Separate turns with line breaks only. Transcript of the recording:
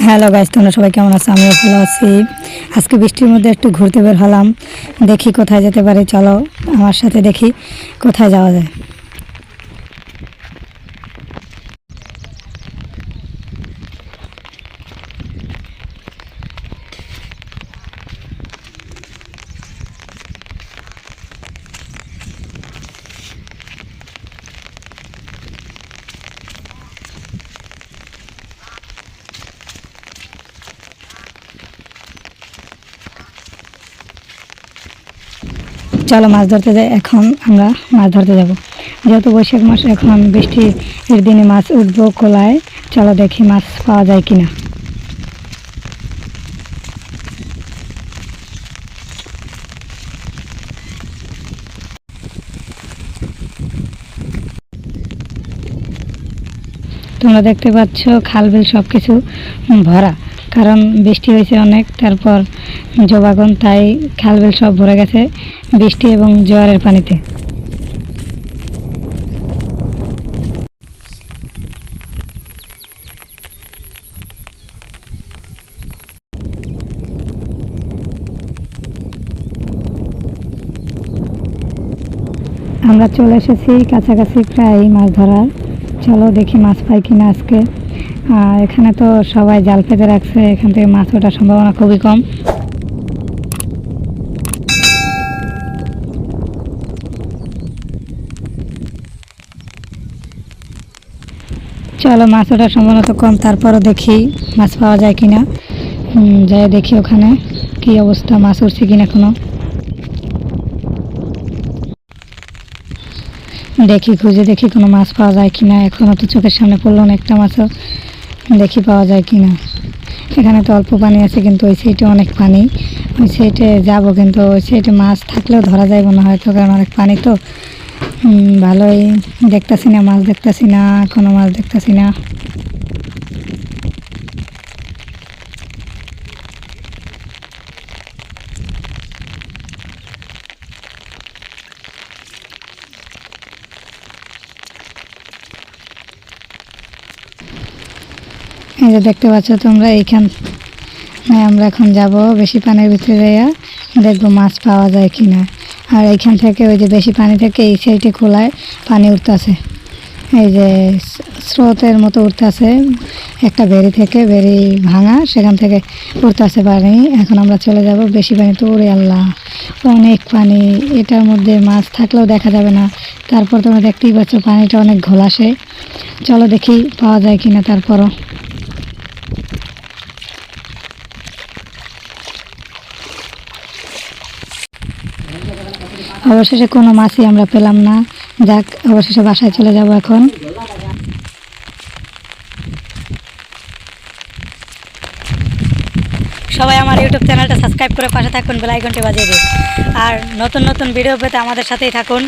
Hello guys, তোমরা সবাই কেমন আছো? আমিও ভালো আছি। আজকে বৃষ্টির মধ্যে একটু ঘুরতে বের হলাম, দেখি কোথায় যেতে পারি। চলো আমার সাথে, দেখি কোথায় যাওয়া যায়। চলো মাছ ধরতে যাই। এখন আমরা মাছ ধরতে যাব, যেহেতু বৈশাখ মাস, এখন বৃষ্টির দিনে মাছ উঠবো খোলায়। চলো দেখি মাছ পাওয়া যায় কিনা। তোমরা দেখতে পাচ্ছ খাল বিল সব কিছু ভরা, কারণ বৃষ্টি হয়েছে অনেক, তারপর জবাগন, তাই খাল বিল সব ভরে গেছে বৃষ্টি এবং জোয়ারের পানিতে। আমরা চলে এসেছি কাছাকাছি প্রায় মাছ ধরার। চলো দেখি মাছ পাই কিনা আজকে। এখানে তো সবাই জাল পেতে রাখছে, এখান থেকে মাছ ওঠার সম্ভাবনা খুবই কম। চলো মাছ ওঠার সম্ভাবনা তো কম, তারপরও দেখি মাছ পাওয়া যায় কিনা। যাই দেখি ওখানে কি অবস্থা, মাছ উঠছে কিনা এখনো। দেখি খুঁজে দেখি কোনো মাছ পাওয়া যায় কিনা। এখনো তো চোখের সামনে পড়লো না একটা মাছও, দেখি পাওয়া যায় কিনা। এখানে তো অল্প পানি আছে, কিন্তু ওই সাইডে অনেক পানি। ওই সাইডে যাবো, কিন্তু ওই সাইডে মাছ থাকলেও ধরা যায় মনে হয়, তো কারণ অনেক পানি তো। ভালোই দেখতেছি না, মাছ দেখতেছি না, কোনো মাছ দেখতেছি না। এই যে দেখতে পাচ্ছ তোমরা, এইখানে আমরা এখন যাব বেশি পানির ভিতরে যাইয়া দেখবো মাছ পাওয়া যায় কিনা। আর এইখান থেকে ওই যে বেশি পানি থেকে এই সাইডে খোলায় পানি উঠতেছে, এই যে স্রোতের মতো উঠতেছে একটা ভেরি থেকে, ভেরি ভাঙা, সেখান থেকে উঠতেছে পানি। এখন আমরা চলে যাব বেশি পানি তো, ওরে আল্লাহ অনেক পানি, এটার মধ্যে মাছ থাকলেও দেখা যাবে না। তারপর তোমরা দেখতেই পাচ্ছ পানিটা অনেক ঘোলাসে। চলো দেখি পাওয়া যায় কিনা। তারপরও অবশেষে কোনো মাছই আমরা পেলাম না। যাক, অবশেষে বাসায় চলে যাব এখন। সবাই আমার ইউটিউব চ্যানেলটা সাবস্ক্রাইব করে পাশে থাকুন, বেল আইকনটি বাজিয়ে দিন। আর নতুন নতুন ভিডিও পেতে আমাদের সাথেই থাকুন।